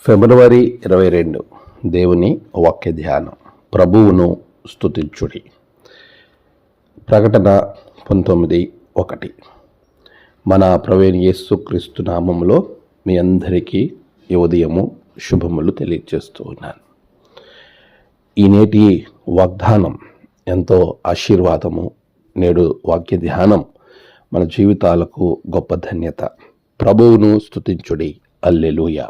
ఫిబ్రవరి 22 దేవుని వాక్య ధ్యానం. ప్రభువును స్తుతించుడి. ప్రకటన 19:1. మన ప్రభువైన యేసుక్రీస్తు నామములో మీ అందరికీ ఈ ఉదయము శుభములు తెలియజేస్తూ ఉన్నాను. ఈ నేటి వాగ్దానం ఎంతో ఆశీర్వాదము. నేడు వాక్య ధ్యానం మన జీవితాలకు గొప్ప ధన్యత. ప్రభువును స్తుతించుడి. హల్లెలూయా.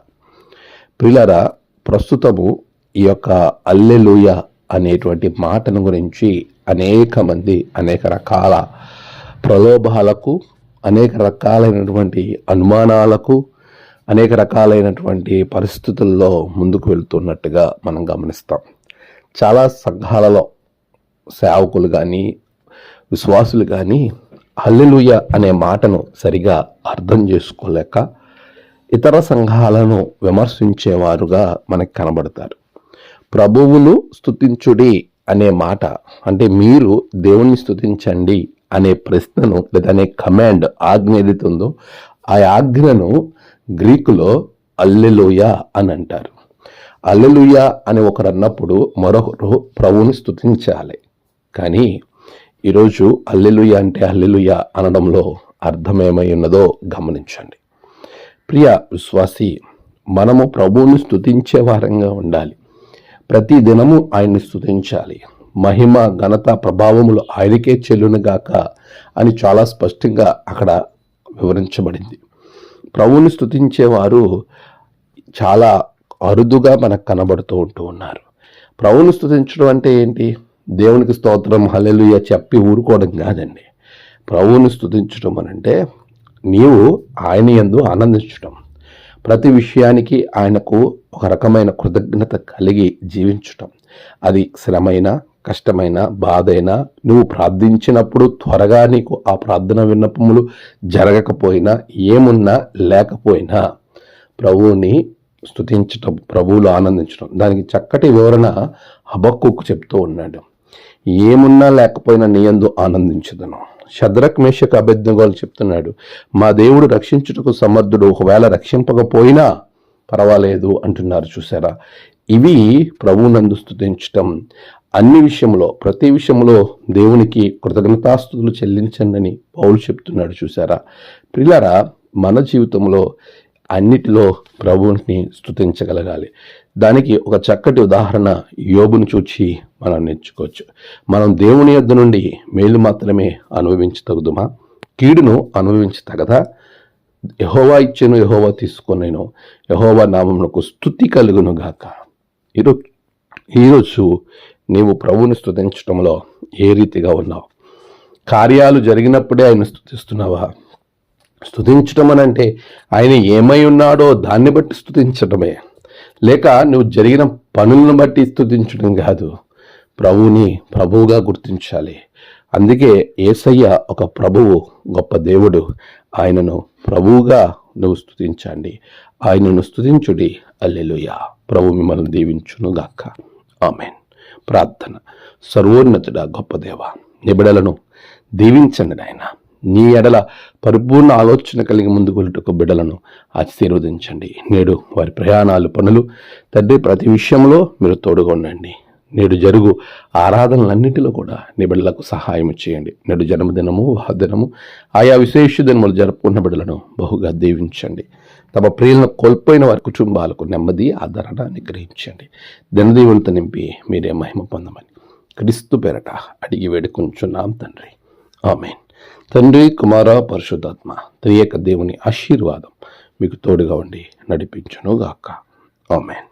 ప్రియులారా, ప్రస్తుతము ఈ యొక్క హల్లెలూయా అనేటువంటి మాటను గురించి అనేక మంది అనేక రకాల ప్రలోభాలకు, అనేక రకాలైనటువంటి అనుమానాలకు, అనేక రకాలైనటువంటి పరిస్థితుల్లో ముందుకు వెళ్తున్నట్టుగా మనం గమనిస్తాం. చాలా సంఘాలలో సేవకులు కానీ, విశ్వాసులు కానీ హల్లెలూయా అనే మాటను సరిగా అర్థం చేసుకోలేక ఇతర సంఘాలను విమర్శించేవారుగా మనకు కనబడతారు. ప్రభువును స్తుతించుడి అనే మాట అంటే మీరు దేవుణ్ణి స్తుతించండి అనే ప్రశ్నను లేదా అనే కమాండ్, ఆజ్ఞ ఏదైతే ఉందో ఆ ఆజ్ఞను గ్రీకులో హల్లెలూయా అని అంటారు. హల్లెలూయా అని ఒకరు అన్నప్పుడు మరొకరు ప్రభువుని స్తుతించాలి. కానీ ఈరోజు హల్లెలూయా అంటే హల్లెలూయా అనడంలో అర్థమేమై ఉన్నదో గమనించండి. ప్రియ విశ్వాసి, మనము ప్రభువుని స్తుతించే వారంగా ఉండాలి. ప్రతి దినము ఆయన్ని స్తుతించాలి. మహిమ, ఘనత, ప్రభావములు ఆయనకే చెల్లునుగాక అని చాలా స్పష్టంగా అక్కడ వివరించబడింది. ప్రభువుని స్తుతించేవారు చాలా అరుదుగా మనకు కనబడుతూ ఉన్నారు. ప్రభువుని స్తుతించడం అంటే ఏంటి? దేవునికి స్తోత్రం హల్లెలూయా చెప్పి ఊరుకోవడం కాదండి. ప్రభువుని స్తుతించడం అనంటే నీవు ఆయన యందు ఆనందించటం, ప్రతి విషయానికి ఆయనకు ఒక రకమైన కృతజ్ఞత కలిగి జీవించటం. అది శ్రమైన, కష్టమైన, బాధైనా, నువ్వు ప్రార్థించినప్పుడు త్వరగా నీకు ఆ ప్రార్థన విన్నపములు జరగకపోయినా, ఏమున్నా లేకపోయినా ప్రభువుని స్తుతించటం, ప్రభువులు ఆనందించడం. దానికి చక్కటి వివరణ హబక్కూకు చెప్తూ ఉన్నాడు. ఏమున్నా లేకపోయినా నీ యందు ఆనందించదను. షద్రక్, మేషక్, అబేద్నెగోలు చెప్తున్నాడు, మా దేవుడు రక్షించుటకు సమర్థుడు, ఒకవేళ రక్షింపకపోయినా పర్వాలేదు అంటున్నారు. చూసారా? ఇవి ప్రభువునందు స్తుతించటం. అన్ని విషయంలో, ప్రతి విషయంలో దేవునికి కృతజ్ఞతాస్తుతులు చెల్లించండి పౌలు చెప్తున్నాడు. చూసారా? ప్రియులారా, మన జీవితంలో అన్నిటిలో ప్రభువుని స్తుతించగలగాలి. దానికి ఒక చక్కటి ఉదాహరణ యోబును చూచి మనం నేర్చుకోవచ్చు. మనం దేవుని యొద్ద నుండి మేలు మాత్రమే అనుభవించతగుదుమా? కీడును అనుభవించతగదా? యెహోవా ఇచ్చెను, యెహోవా తీసుకొనెను, యెహోవా నామమునకు స్తుతి కలుగును గాక. ఈరోజు నీవు ప్రభువుని స్తుతించడంలో ఏ రీతిగా ఉన్నావు? కార్యాలు జరిగినప్పుడే ఆయన స్తుతిస్తున్నావా? స్తుతించటం అని అంటే ఆయన ఏమై ఉన్నాడో దాన్ని బట్టి స్తుతించటమే, లేక నువ్వు జరిగిన పనులను బట్టి స్తుతించడం కాదు. ప్రభువుని ప్రభువుగా గుర్తించాలి. అందుకే యేసయ్య ఒక ప్రభువు, గొప్ప దేవుడు. ఆయనను ప్రభువుగా నువ్వు స్తుతించండి. ఆయనను స్తుతించుడి. హల్లెలూయా. ప్రభు మిమ్మల్ని దీవించును గాక. ఆమేన్. ప్రార్థన. సర్వోన్నతుడా, గొప్ప దేవ, నీ బిడ్డలను దీవించండి నాయన. నీ ఎడల పరిపూర్ణ ఆలోచన కలిగి ముందుకు వెళ్ళుటకు బిడ్డలను ఆశీర్వదించండి. నేడు వారి ప్రయాణాలు, పనులు తండ్రి ప్రతి విషయంలో మీరు తోడుగా ఉండండి. నేడు జరుగు ఆరాధనలన్నింటిలో కూడా నీ బిడ్డలకు సహాయం చేయండి. నేడు జన్మదినము, వాహదినము, ఆయా విశేష దినములు జరుపుకున్న బిడ్డలను బహుగా దీవించండి. తమ ప్రియులను కోల్పోయిన వారి కుటుంబాలకు నెమ్మది, ఆదరణ అనుగ్రహించండి. దినదీవులతో నింపి మీరే మహిమ పొందమని క్రీస్తు పేరట అడిగి వేడుకొంచున్నాం తండ్రి. ఆమేన్. తండ్రి, కుమార, పరిశుద్ధాత్మ త్రియేక దేవుని ఆశీర్వాదం మీకు తోడుగా ఉండి నడిపించును గాక. ఆమేన్.